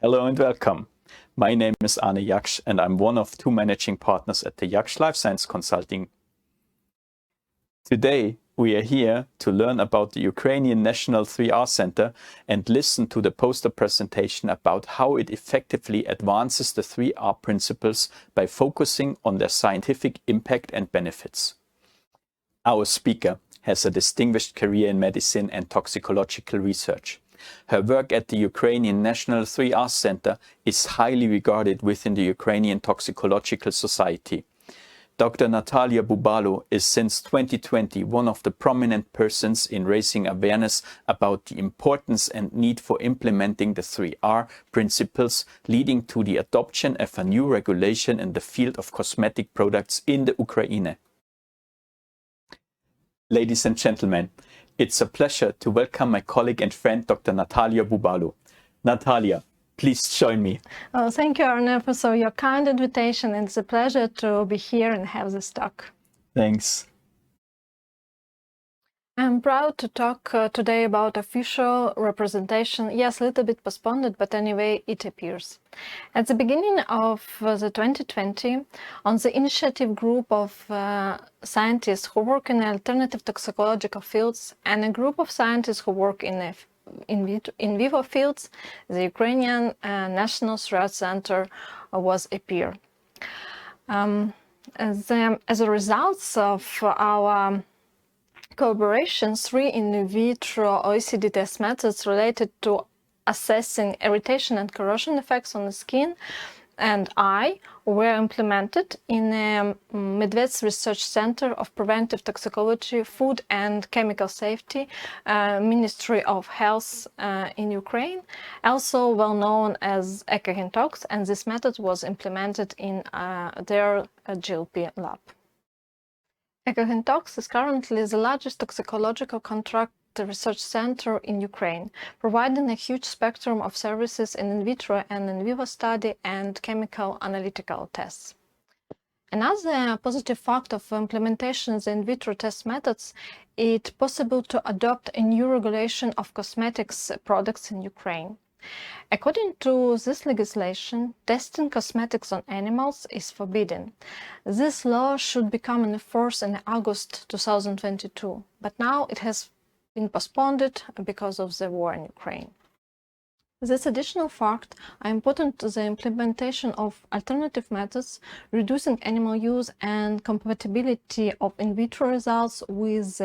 Hello and welcome. My name is Arne Jaksch and I'm one of two managing partners at the Jaksch Life Science Consulting. Today we are here to learn about the Ukrainian National 3R Center and listen to the poster presentation about how it effectively advances the 3R principles by focusing on their scientific impact and benefits. Our speaker has a distinguished career in medicine and toxicological research. Her work at the Ukrainian National 3R Center is highly regarded within the Ukrainian Toxicological Society. Dr. Nataliia Bubalo is since 2020 one of the prominent persons in raising awareness about the importance and need for implementing the 3R principles, leading to the adoption of a new regulation in the field of cosmetic products in the Ukraine. Ladies and gentlemen, it's a pleasure to welcome my colleague and friend, Dr. Nataliia Bubalo. Nataliia, please join me. Oh, thank you, Arne, for your kind invitation. It's a pleasure to be here and have this talk. Thanks. I'm proud to talk today about official representation. Yes, a little bit postponed, but anyway, it appears. At the beginning of the 2020, on the initiative group of scientists who work in alternative toxicological fields and a group of scientists who work in vivo fields, the Ukrainian National 3R Center was appear. As a result of our collaboration, 3 in vitro OECD test methods related to assessing irritation and corrosion effects on the skin and eye were implemented in Medved's Research Center of Preventive Toxicology, Food and Chemical Safety, Ministry of Health in Ukraine, also well known as ECOHYNTOX, and this method was implemented in their GLP lab. ECOHYNTOX is currently the largest toxicological contract research center in Ukraine, providing a huge spectrum of services in vitro and in vivo study and chemical analytical tests. Another positive fact of implementation of the in vitro test methods is it possible to adopt a new regulation of cosmetics products in Ukraine. According to this legislation, testing cosmetics on animals is forbidden. This law should become in force in August 2022, but now it has been postponed because of the war in Ukraine. This additional fact are important to the implementation of alternative methods, reducing animal use and compatibility of in vitro results with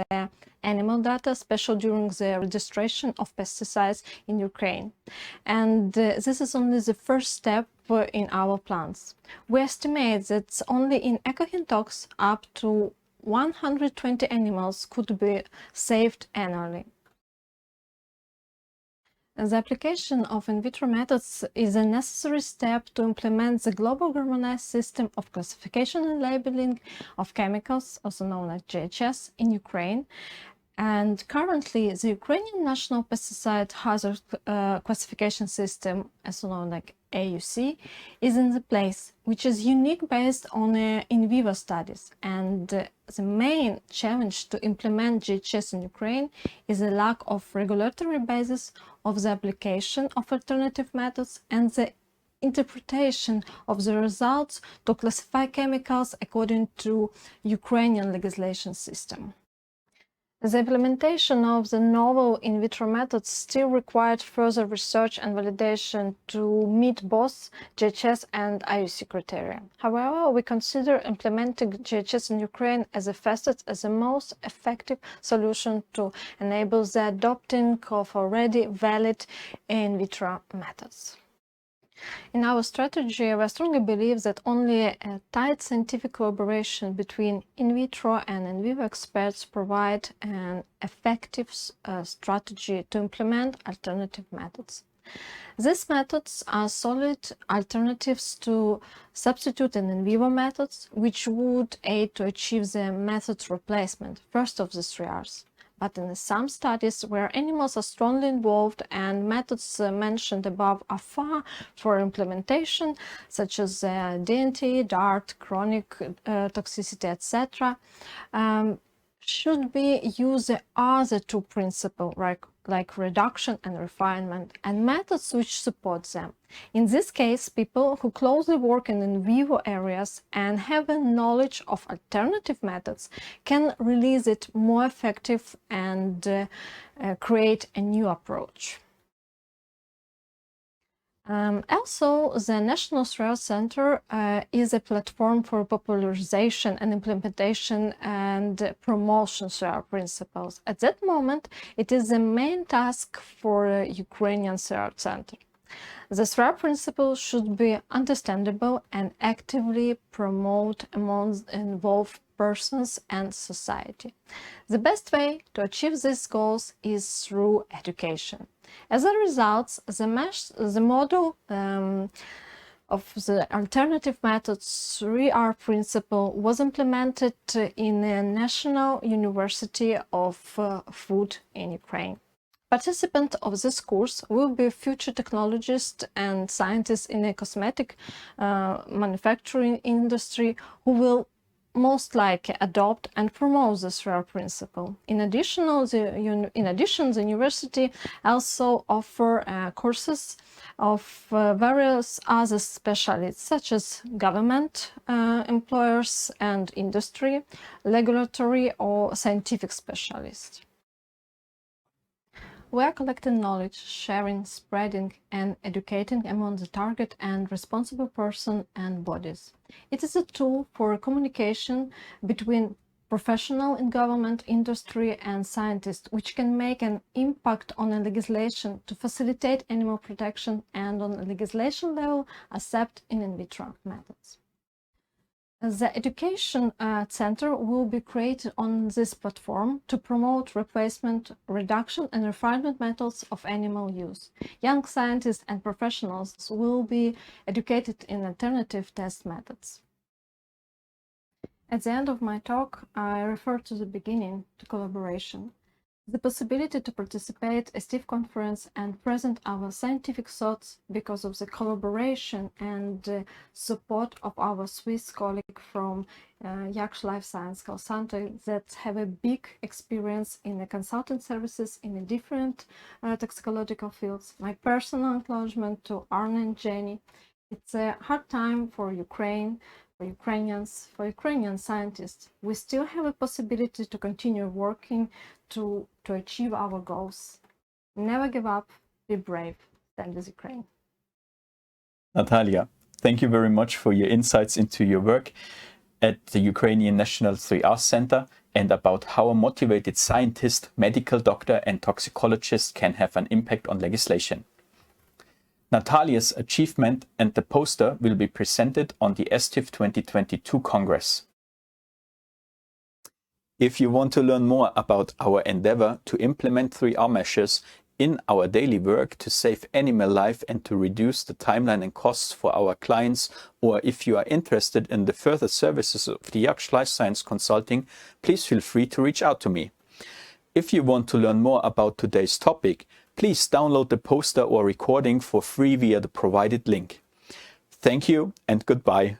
animal data, especially during the registration of pesticides in Ukraine. And this is only the first step in our plans. We estimate that only in ECOHYNTOX up to 120 animals could be saved annually. The application of in vitro methods is a necessary step to implement the global harmonized system of classification and labeling of chemicals, also known as JHS, in Ukraine. And currently, the Ukrainian National Pesticide Hazard Classification System, also known as AUC, is in the place, which is unique based on in vivo studies. And the main challenge to implement JHS in Ukraine is a lack of regulatory basis of the application of alternative methods and the interpretation of the results to classify chemicals according to Ukrainian legislation system. The implementation of the novel in vitro methods still required further research and validation to meet both JHS and IUC criteria. However, we consider implementing JHS in Ukraine as the fastest, as the most effective solution to enable the adopting of already valid in vitro methods. In our strategy, we strongly believe that only a tight scientific collaboration between in vitro and in vivo experts provide an effective strategy to implement alternative methods. These methods are solid alternatives to substitute and in vivo methods, which would aid to achieve the methods replacement, first of the 3Rs. But in some studies where animals are strongly involved and methods mentioned above are far for implementation, such as DNT, DART, chronic toxicity, etc., should be use the other two principles, like reduction and refinement, and methods which support them. In this case, people who closely work in vivo areas and have a knowledge of alternative methods can release it more effective and create a new approach. Also, the National Trial Center is a platform for popularization and implementation and promotion of our principles. At that moment, it is the main task for Ukrainian Trial Center. The SRAR principle should be understandable and actively promoted among involved persons and society. The best way to achieve these goals is through education. As a result, the model of the alternative methods 3R principle was implemented in the National University of Food in Ukraine. Participants of this course will be future technologists and scientists in the cosmetic manufacturing industry who will most likely adopt and promote the 3R principle. In addition, the university also offers courses of various other specialists, such as government, employers and industry, regulatory or scientific specialists. We are collecting knowledge, sharing, spreading and educating among the target and responsible person and bodies. It is a tool for communication between professional in government, industry and scientists, which can make an impact on a legislation to facilitate animal protection and on a legislation level accept in vitro methods. The Education Center will be created on this platform to promote replacement, reduction and refinement methods of animal use. Young scientists and professionals will be educated in alternative test methods. At the end of my talk, I refer to the beginning, to collaboration. The possibility to participate in ESTIV Conference and present our scientific thoughts because of the collaboration and support of our Swiss colleague from Yaksh Life Science Consulting that have a big experience in the consulting services in the different toxicological fields. My personal acknowledgement to Arne and Jenny. It's a hard time for Ukraine, for Ukrainians, for Ukrainian scientists. We still have a possibility to continue working to achieve our goals. Never give up, be brave, stand with Ukraine. Nataliia, thank you very much for your insights into your work at the Ukrainian National 3R Center and about how a motivated scientist, medical doctor and toxicologist can have an impact on legislation. Natalia's achievement and the poster will be presented on the ESTIV 2022 Congress. If you want to learn more about our endeavor to implement 3R measures in our daily work to save animal life and to reduce the timeline and costs for our clients, or if you are interested in the further services of the Yaksh Life Science Consulting, please feel free to reach out to me. If you want to learn more about today's topic, please download the poster or recording for free via the provided link. Thank you and goodbye.